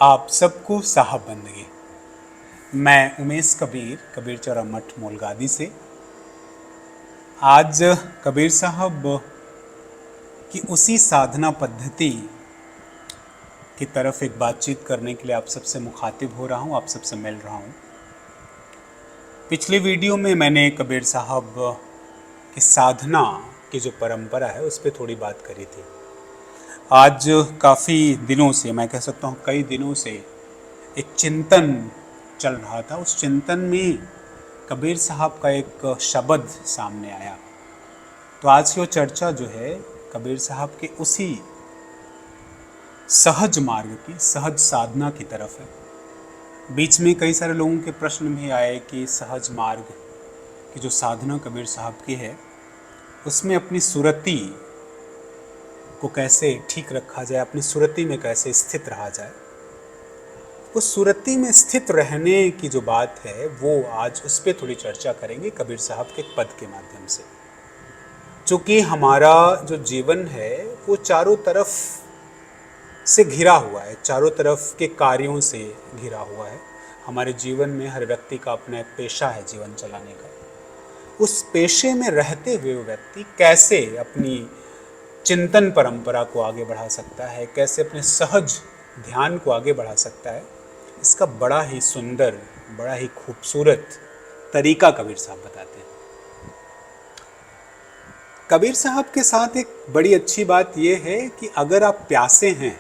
आप सबको साहब बंदगी। मैं उमेश कबीर चौरा मठ मोलगादी से। आज कबीर साहब की उसी साधना पद्धति की तरफ एक बातचीत करने के लिए आप सबसे मुखातिब हो रहा हूँ, आप सबसे मिल रहा हूँ। पिछली वीडियो में मैंने कबीर साहब की साधना की जो परंपरा है उस पर थोड़ी बात करी थी। आज काफ़ी दिनों से, मैं कह सकता हूँ कई दिनों से एक चिंतन चल रहा था। उस चिंतन में कबीर साहब का एक शब्द सामने आया। तो आज की वो चर्चा जो है कबीर साहब के उसी सहज मार्ग की, सहज साधना की तरफ है। बीच में कई सारे लोगों के प्रश्न भी आए कि सहज मार्ग की जो साधना कबीर साहब की है उसमें अपनी सुरति को कैसे ठीक रखा जाए, अपनी सुरति में कैसे स्थित रहा जाए। उस सुरति में स्थित रहने की जो बात है वो आज उस पर थोड़ी चर्चा करेंगे कबीर साहब के पद के माध्यम से। चूँकि हमारा जो जीवन है वो चारों तरफ से घिरा हुआ है, चारों तरफ के कार्यों से घिरा हुआ है। हमारे जीवन में हर व्यक्ति का अपना एक पेशा है जीवन चलाने का। उस पेशे में रहते हुए वो व्यक्ति कैसे अपनी चिंतन परंपरा को आगे बढ़ा सकता है, कैसे अपने सहज ध्यान को आगे बढ़ा सकता है, इसका बड़ा ही सुंदर, बड़ा ही खूबसूरत तरीका कबीर साहब बताते हैं। कबीर साहब के साथ एक बड़ी अच्छी बात यह है कि अगर आप प्यासे हैं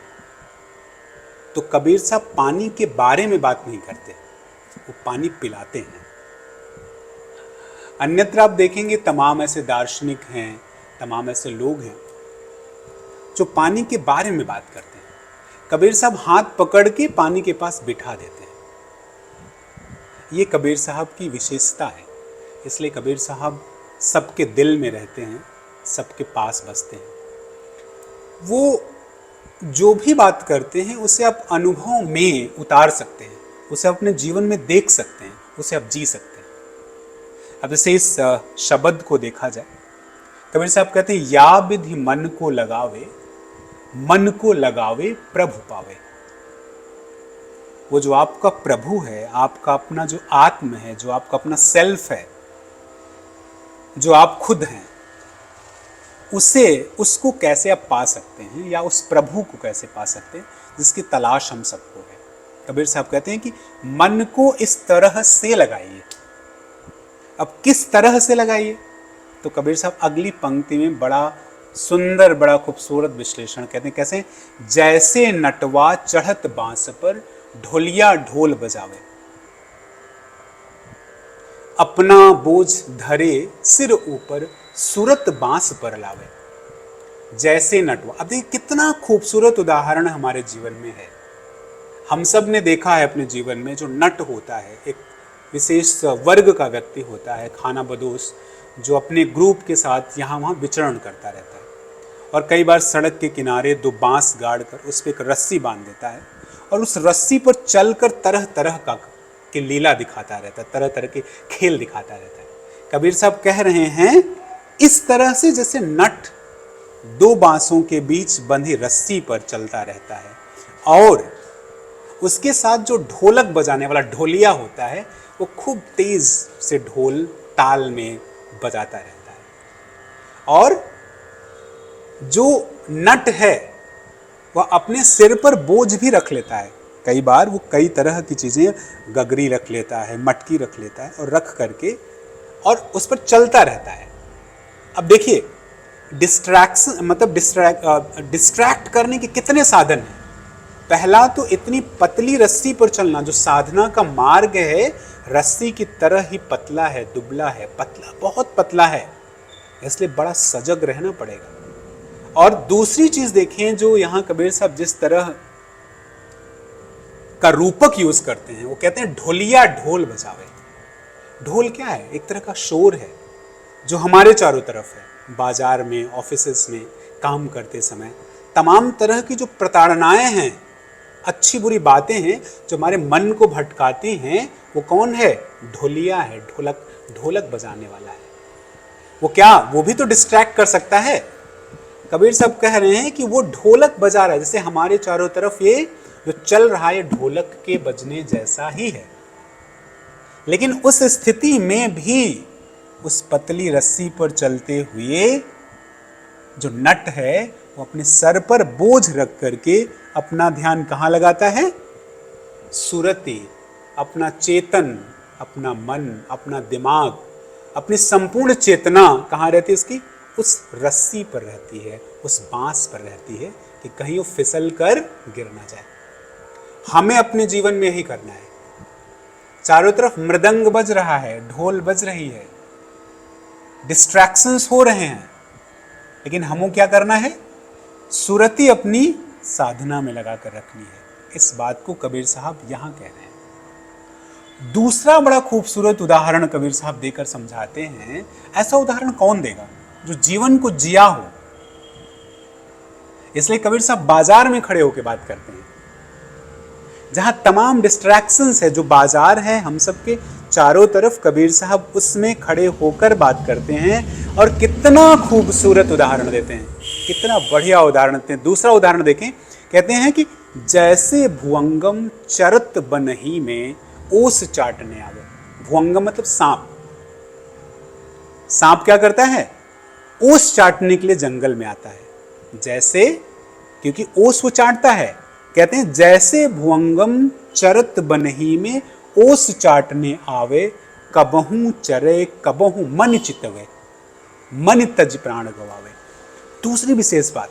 तो कबीर साहब पानी के बारे में बात नहीं करते, वो पानी पिलाते हैं। अन्यत्र आप देखेंगे तमाम ऐसे दार्शनिक हैं, तमाम ऐसे लोग हैं जो पानी के बारे में बात करते हैं। कबीर साहब हाथ पकड़ के पानी के पास बिठा देते हैं। ये कबीर साहब की विशेषता है। इसलिए कबीर साहब सबके दिल में रहते हैं, सबके पास बसते हैं। वो जो भी बात करते हैं उसे आप अनुभव में उतार सकते हैं, उसे अपने जीवन में देख सकते हैं, उसे आप जी सकते हैं। अब जैसे इस शब्द को देखा जाए, कबीर साहब कहते हैं या विधि मन को लगावे, मन को लगावे प्रभु पावे। वो जो आपका प्रभु है, आपका अपना जो आत्म है, जो आपका अपना सेल्फ है, जो आप खुद हैं, उसको कैसे आप पा सकते हैं, या उस प्रभु को कैसे पा सकते हैं जिसकी तलाश हम सबको है। कबीर साहब कहते हैं कि मन को इस तरह से लगाइए। अब किस तरह से लगाइए? तो कबीर साहब अगली पंक्ति में बड़ा सुंदर, बड़ा खूबसूरत विश्लेषण कहते हैं। कैसे? जैसे नटवा चढ़त बांस पर ढोलिया ढोल बजावे, अपना बोझ धरे सिर ऊपर सुरत बांस पर लावे। जैसे नटवा। अब देखिए कितना खूबसूरत उदाहरण हमारे जीवन में है। हम सब ने देखा है अपने जीवन में, जो नट होता है, एक विशेष वर्ग का व्यक्ति होता है, खाना बदोश, जो अपने ग्रुप के साथ यहाँ वहाँ विचरण करता रहता है और कई बार सड़क के किनारे दो बांस गाड़ कर उस पर एक रस्सी बांध देता है और उस रस्सी पर चलकर तरह तरह के लीला दिखाता रहता है, तरह तरह के खेल दिखाता रहता है। कबीर साहब कह रहे हैं इस तरह से जैसे नट दो बांसों के बीच बंधी रस्सी पर चलता रहता है और उसके साथ जो ढोलक बजाने वाला ढोलिया होता है वो खूब तेज से ढोल ताल में बजाता रहता है। और जो नट है वह अपने सिर पर बोझ भी रख लेता है। कई बार वो कई तरह की चीज़ें, गगरी रख लेता है, मटकी रख लेता है और रख करके और उस पर चलता रहता है। अब देखिए डिस्ट्रैक्शन, मतलब डिस्ट्रैक्ट करने के कितने साधन हैं। पहला तो इतनी पतली रस्सी पर चलना, जो साधना का मार्ग है रस्सी की तरह ही पतला है, दुबला है, पतला, बहुत पतला है, इसलिए बड़ा सजग रहना पड़ेगा। और दूसरी चीज देखें, जो यहाँ कबीर साहब जिस तरह का रूपक यूज करते हैं, वो कहते हैं ढोलिया ढोल बजावे। ढोल क्या है? एक तरह का शोर है जो हमारे चारों तरफ है। बाजार में, ऑफिसेस में काम करते समय तमाम तरह की जो प्रताड़नाएं हैं, अच्छी बुरी बातें हैं जो हमारे मन को भटकाती हैं, वो कौन है? ढोलिया है, ढोलक बजाने वाला है। वो क्या? वो भी तो डिस्ट्रैक्ट कर सकता है। कबीर साहब कह रहे हैं कि वो ढोलक बजा रहा है, जैसे हमारे चारों तरफ ये जो चल रहा है ढोलक के बजने जैसा ही है। लेकिन उस स्थिति में भी उस पतली रस्सी पर चलते हुए जो नट है वो अपने सर पर बोझ रख करके अपना ध्यान कहाँ लगाता है? सुरति, अपना चेतन, अपना मन, अपना दिमाग, अपनी संपूर्ण चेतना कहाँ रहती है उसकी? उस रस्सी पर रहती है, उस बांस पर रहती है कि कहीं वो फिसल कर गिर ना जाए। हमें अपने जीवन में यही करना है। चारों तरफ मृदंग बज रहा है, ढोल बज रही है, डिस्ट्रैक्शंस हो रहे हैं, लेकिन हमको क्या करना है? सुरति अपनी साधना में लगा कर रखनी है। इस बात को कबीर साहब यहां कह रहे हैं। दूसरा बड़ा खूबसूरत उदाहरण कबीर साहब देकर समझाते हैं। ऐसा उदाहरण कौन देगा जो जीवन को जिया हो? इसलिए कबीर साहब बाजार में खड़े होकर बात करते हैं, जहां तमाम डिस्ट्रैक्शंस है, जो बाजार है हम सबके चारों तरफ, कबीर साहब उसमें खड़े होकर बात करते हैं और कितना खूबसूरत उदाहरण देते हैं, कितना बढ़िया उदाहरण देते हैं। दूसरा उदाहरण देखें, कहते हैं कि जैसे भुवंगम चरत बनही में ओस चाटने आवे। भुवंगम मतलब सांप। सांप क्या करता है? ओस चाटने के लिए जंगल में आता है। जैसे, क्योंकि ओस वो चाटता है, कहते हैं जैसे भुवंगम चरत बनही में ओस चाटने आवे, कबहू चरे कबहू मन चितवे, मन तज प्राण गवावे। दूसरी विशेष बात,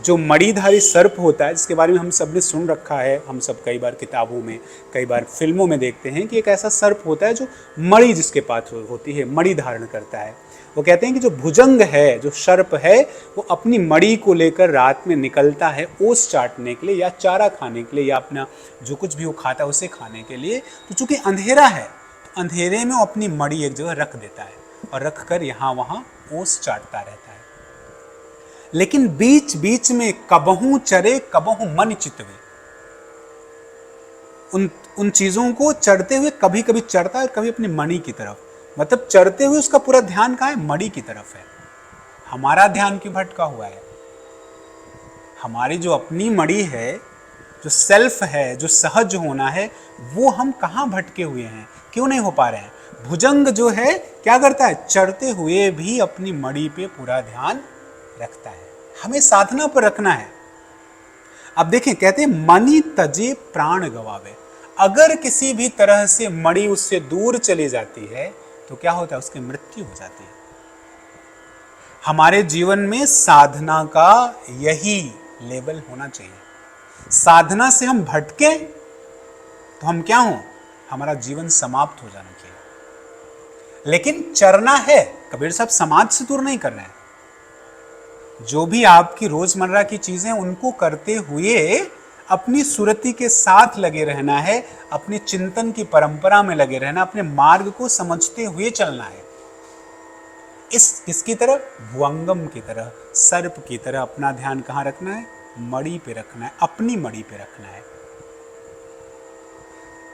जो मणिधारी सर्प होता है, जिसके बारे में हम सब ने सुन रखा है, हम सब कई बार किताबों में, कई बार फिल्मों में देखते हैं कि एक ऐसा सर्प होता है जो मणि जिसके पास होती है, मणि धारण करता है। वो कहते हैं कि जो भुजंग है, जो सर्प है, वो अपनी मणि को लेकर रात में निकलता है ओस चाटने के लिए या चारा खाने के लिए या अपना जो कुछ भी वो खाता है उसे खाने के लिए। तो चूंकि अंधेरा है, तो अंधेरे में वो अपनी मणि एक जगह रख देता है और रख कर यहाँ वहाँ ओस चाटता रहता है। लेकिन बीच बीच में कबहू चरे कबहू मन चितवे, उन चीजों को चढ़ते हुए कभी कभी चढ़ता है और कभी अपनी मणि की तरफ, मतलब चढ़ते हुए उसका पूरा ध्यान कहाँ है? मणि की तरफ है। हमारा ध्यान क्यों भटका हुआ है? हमारी जो अपनी मणि है, जो सेल्फ है, जो सहज होना है, वो हम कहाँ भटके हुए हैं? क्यों नहीं हो पा रहे हैं? भुजंग जो है क्या करता है? चढ़ते हुए भी अपनी मणि पे पूरा ध्यान रखता है। हमें साधना पर रखना है। अब देखें, कहते हैं मणि तजे प्राण गवावे। अगर किसी भी तरह से मणि उससे दूर चली जाती है तो क्या होता है? उसकी मृत्यु हो जाती है। हमारे जीवन में साधना का यही लेवल होना चाहिए। साधना से हम भटके तो हम क्या हों? हमारा जीवन समाप्त हो जाना चाहिए। लेकिन चरना है, कबीर साहब समाज से दूर नहीं कर रहे हैं। जो भी आपकी रोजमर्रा की चीजें, उनको करते हुए अपनी सुरति के साथ लगे रहना है, अपने चिंतन की परंपरा में लगे रहना, अपने मार्ग को समझते हुए चलना है। किसकी तरह? भुवंगम की तरह, सर्प की तरह अपना ध्यान कहाँ रखना है? मणि पे रखना है, अपनी मणि पे रखना है।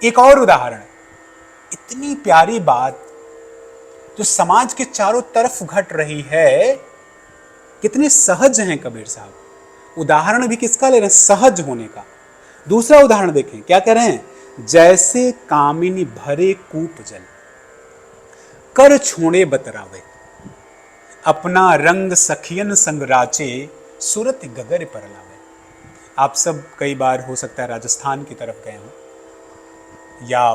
एक और उदाहरण, इतनी प्यारी बात जो समाज के चारों तरफ घट रही है, कितने सहज हैं कबीर साहब। उदाहरण भी किसका ले रहे हैं? सहज होने का। दूसरा उदाहरण देखें, क्या कह रहे हैं? जैसे कामिनी भरे कूप जल, कर छोड़े बतरावे, अपना रंग सखियन संग राचे, सुरत गगर पर लावे। आप सब कई बार हो सकता है राजस्थान की तरफ गए हो या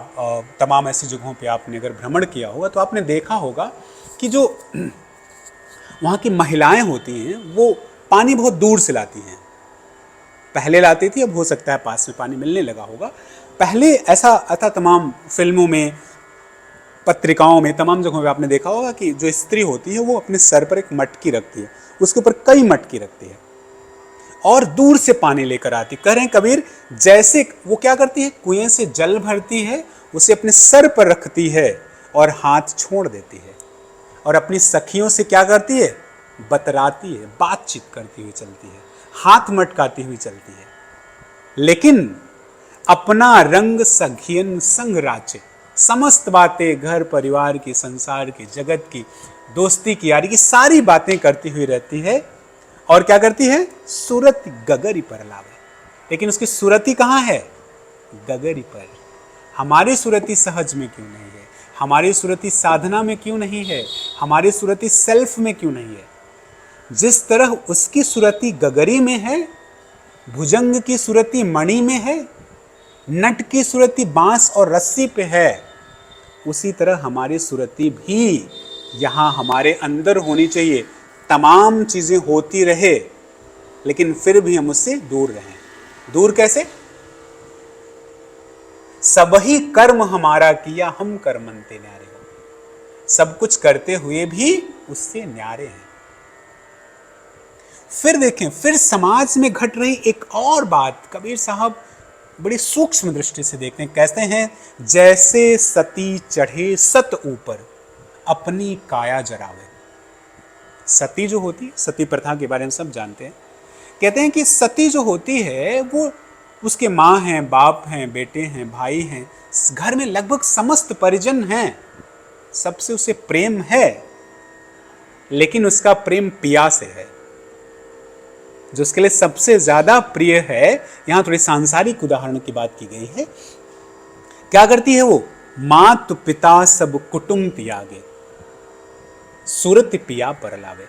तमाम ऐसी जगहों पे आपने अगर भ्रमण किया होगा तो आपने देखा होगा कि जो वहाँ की महिलाएं होती हैं वो पानी बहुत दूर से लाती हैं। पहले लाती थी, अब हो सकता है पास में पानी मिलने लगा होगा। पहले ऐसा था, तमाम फिल्मों में, पत्रिकाओं में, तमाम जगहों पे आपने देखा होगा कि जो स्त्री होती है वो अपने सर पर एक मटकी रखती है, उसके ऊपर कई मटकी रखती है और दूर से पानी लेकर आती। कह रहे हैं कबीर, जैसे वो क्या करती है? कुएं से जल भरती है, उसे अपने सर पर रखती है और हाथ छोड़ देती है और अपनी सखियों से क्या करती है? बतराती है, बातचीत करती हुई चलती है, हाथ मटकाती हुई चलती है। लेकिन अपना रंग सखियन संग राचे, समस्त बातें, घर परिवार की, संसार की, जगत की, दोस्ती की, यारी की, सारी बातें करती हुई रहती है और क्या करती है? सूरत गगरी पर लावे, लेकिन उसकी सुरति कहाँ है? गगरी पर। हमारी सुरति सहज में क्यों नहीं है? हमारी सुरति साधना में क्यों नहीं है? हमारी सुरति सेल्फ में क्यों नहीं है? जिस तरह उसकी सुरति गगरी में है, भुजंग की सुरति मणि में है, नट की सुरति बांस और रस्सी पे है, उसी तरह हमारी सुरति भी यहां हमारे अंदर होनी चाहिए। तमाम चीजें होती रहे लेकिन फिर भी हम उससे दूर रहें। दूर कैसे? सबही कर्म हमारा किया, हम कर्मंते न्यारे हो। सब कुछ करते हुए भी उससे न्यारे हैं। फिर देखें, फिर समाज में घट रही एक और बात कबीर साहब बड़ी सूक्ष्म दृष्टि से देखते हैं। कहते हैं, जैसे सती चढ़े सत ऊपर अपनी काया जरावे। सती जो होती है, सती प्रथा के बारे में सब जानते हैं। कहते हैं कि सती जो होती है वो उसके माँ हैं, बाप हैं, बेटे हैं, भाई हैं, घर में लगभग समस्त परिजन हैं, सबसे उसे प्रेम है, लेकिन उसका प्रेम पिया से है, जो उसके लिए सबसे ज्यादा प्रिय है। यहां थोड़ी सांसारिक उदाहरण की बात की गई है। क्या करती है वो? मात पिता सब कुटुंब त्यागे, सुरत पिया पर लावे।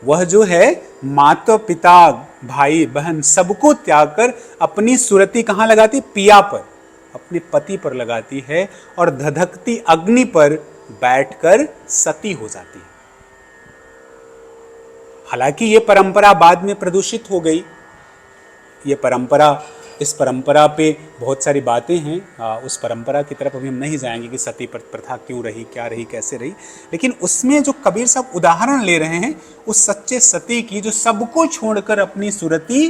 वह जो है माता पिता भाई बहन सबको त्याग कर अपनी सुरति कहां लगाती? पिया पर, अपने पति पर लगाती है और धधकती अग्नि पर बैठकर सती हो जाती है। हालांकि ये परंपरा बाद में प्रदूषित हो गई। ये परंपरा, इस परंपरा पे बहुत सारी बातें हैं। उस परंपरा की तरफ अभी हम नहीं जाएंगे कि सती प्रथा क्यों रही, क्या रही, कैसे रही। लेकिन उसमें जो कबीर साहब उदाहरण ले रहे हैं उस सच्चे सती की, जो सबको छोड़कर अपनी सुरति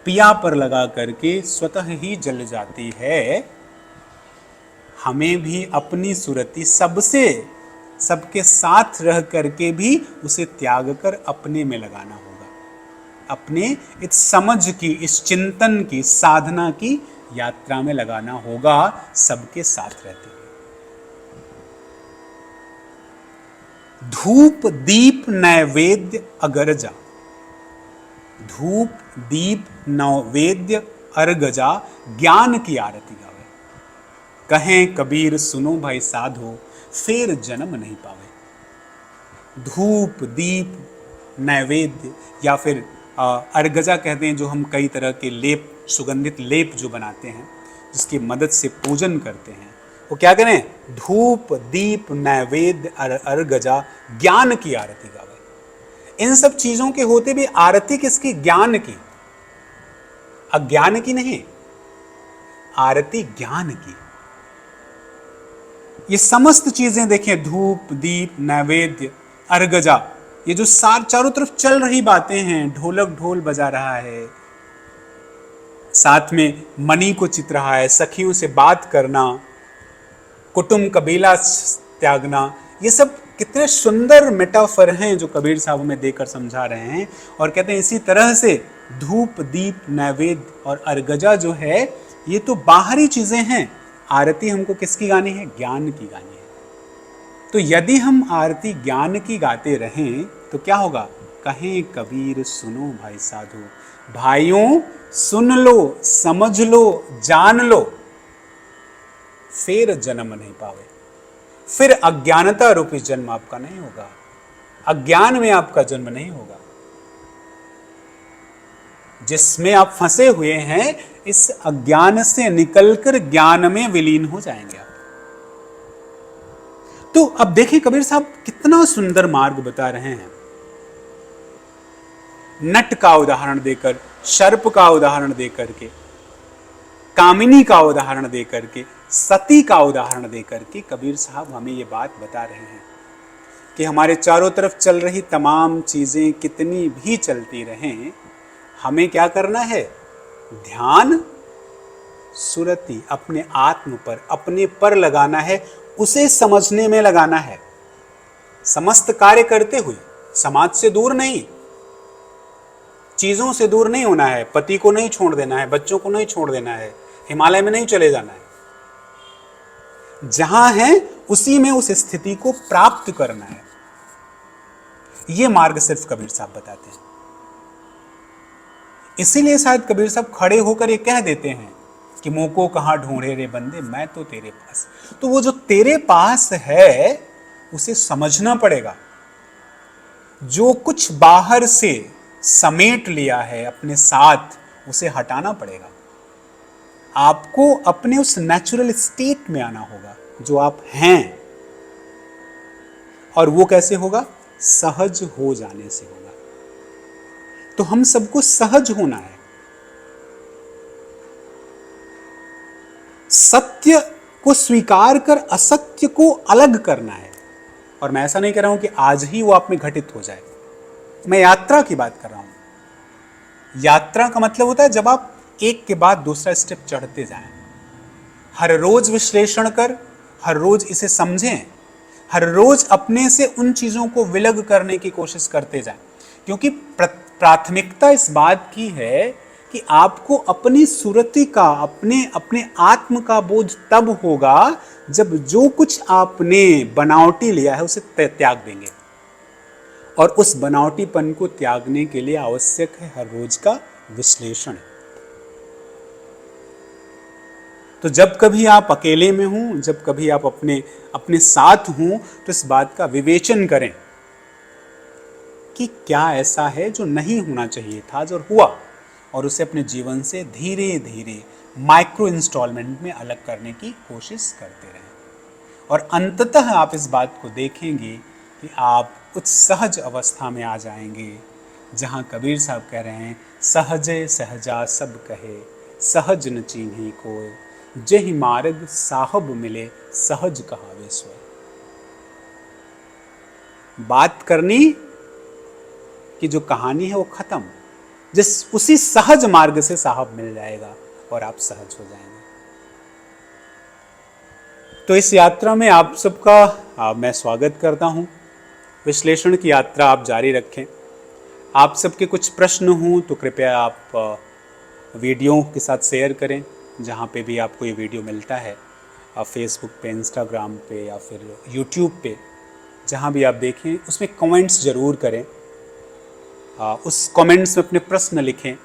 पिया पर लगा करके स्वतः ही जल जाती है, हमें भी अपनी सुरति सबसे, सबके साथ रह करके भी उसे त्याग कर अपने में लगाना होगा। अपने इस समझ की, इस चिंतन की, साधना की यात्रा में लगाना होगा, सबके साथ रहते हुए। धूप दीप नैवेद्य अगरजा, धूप दीप नैवेद्य अर्गजा, ज्ञान की आरती गावे। कहें कबीर सुनो भाई साधो, फिर जन्म नहीं पावे। धूप दीप नैवेद्य या फिर अर्गजा कहते हैं, जो हम कई तरह के लेप, सुगंधित लेप जो बनाते हैं, जिसकी मदद से पूजन करते हैं, वो क्या करें? धूप दीप नैवेद्य अर्गजा, ज्ञान की आरती गावे। इन सब चीजों के होते भी आरती किसकी? ज्ञान की, अज्ञान की नहीं। आरती ज्ञान की। ये समस्त चीजें देखें, धूप दीप नैवेद्य अर्गजा, ये जो चारों तरफ चल रही बातें हैं, ढोलक ढोल बजा रहा है, साथ में मणि को चित रहा है, सखियों से बात करना, कुटुंब कबीला त्यागना, ये सब कितने सुंदर मेटाफर हैं जो कबीर साहब हमें देकर समझा रहे हैं। और कहते हैं इसी तरह से धूप दीप नैवेद्य और अर्गजा जो है, ये तो बाहरी चीजें हैं। आरती हमको किसकी गानी है? ज्ञान की गानी है। तो यदि हम आरती ज्ञान की गाते रहें तो क्या होगा? कहें कबीर सुनो भाई साधु, भाइयों सुन लो, समझ लो, जान लो, फिर जन्म नहीं पावे। फिर अज्ञानता रूपी जन्म आपका नहीं होगा, अज्ञान में आपका जन्म नहीं होगा। जिसमें आप फंसे हुए हैं, इस अज्ञान से निकलकर ज्ञान में विलीन हो जाएंगे आप। तो अब देखिए कबीर साहब कितना सुंदर मार्ग बता रहे हैं। नट का उदाहरण देकर, सर्प का उदाहरण देकर के, कामिनी का उदाहरण देकर के, सती का उदाहरण देकर के कबीर साहब हमें ये बात बता रहे हैं कि हमारे चारों तरफ चल रही तमाम चीजें कितनी भी चलती रहें, हमें क्या करना है? ध्यान सुरति अपने आत्म पर, अपने पर लगाना है, उसे समझने में लगाना है। समस्त कार्य करते हुए समाज से दूर नहीं, चीजों से दूर नहीं होना है, पति को नहीं छोड़ देना है, बच्चों को नहीं छोड़ देना है, हिमालय में नहीं चले जाना है। जहां है उसी में उस स्थिति को प्राप्त करना है। यह मार्ग सिर्फ कबीर साहब बताते हैं। इसीलिए शायद कबीर साहब खड़े होकर ये कह देते हैं कि मुँह को कहाँ ढूंढे रे बंदे, मैं तो तेरे पास। तो वो जो तेरे पास है उसे समझना पड़ेगा। जो कुछ बाहर से समेट लिया है अपने साथ, उसे हटाना पड़ेगा। आपको अपने उस नेचुरल स्टेट में आना होगा जो आप हैं। और वो कैसे होगा? सहज हो जाने से होगा। तो हम सबको सहज होना है। सत्य को स्वीकार कर असत्य को अलग करना है। और मैं ऐसा नहीं कह रहा हूं कि आज ही वो आप में घटित हो जाए। मैं यात्रा की बात कर रहा हूं। यात्रा का मतलब होता है जब आप एक के बाद दूसरा स्टेप चढ़ते जाएं। हर रोज विश्लेषण कर, हर रोज इसे समझें, हर रोज अपने से उन चीजों को विलग करने की कोशिश करते जाएं। क्योंकि प्राथमिकता इस बात की है कि आपको अपनी सुरति का, अपने आत्म का बोध तब होगा जब जो कुछ आपने बनावटी लिया है उसे त्याग देंगे। और उस बनावटीपन को त्यागने के लिए आवश्यक है हर रोज का विश्लेषण। तो जब कभी आप अकेले में हों, जब कभी आप अपने साथ हों, तो इस बात का विवेचन करें कि क्या ऐसा है जो नहीं होना चाहिए था जो हुआ, और उसे अपने जीवन से धीरे धीरे माइक्रो इंस्टॉलमेंट में अलग करने की कोशिश करते रहें। और अंततः आप इस बात को देखेंगे कि आप उस सहज अवस्था में आ जाएंगे जहाँ कबीर साहब कह रहे हैं, सहजे सहजा सब कहे, सहज न चीन्ही कोय, जेहि मार्ग साहब मिले, सहज कहावे सोय। बात करनी कि जो कहानी है वो खत्म, उसी सहज मार्ग से साहब मिल जाएगा और आप सहज हो जाएंगे। तो इस यात्रा में आप सबका मैं स्वागत करता हूं। विश्लेषण की यात्रा आप जारी रखें। आप सबके कुछ प्रश्न हों तो कृपया आप वीडियो के साथ शेयर करें। जहां पे भी आपको ये वीडियो मिलता है, फेसबुक पे, इंस्टाग्राम पे या फिर यूट्यूब पे, जहां भी आप देखें उसमें कमेंट्स ज़रूर करें। उस कमेंट्स में अपने प्रश्न लिखें।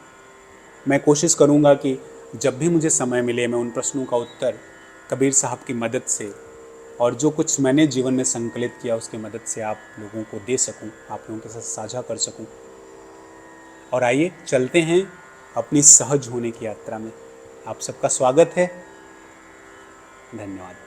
मैं कोशिश करूंगा कि जब भी मुझे समय मिले मैं उन प्रश्नों का उत्तर कबीर साहब की मदद से और जो कुछ मैंने जीवन में संकलित किया उसकी मदद से आप लोगों को दे सकूं, आप लोगों के साथ साझा कर सकूं। और आइए चलते हैं अपनी सहज होने की यात्रा में। आप सबका स्वागत है। धन्यवाद।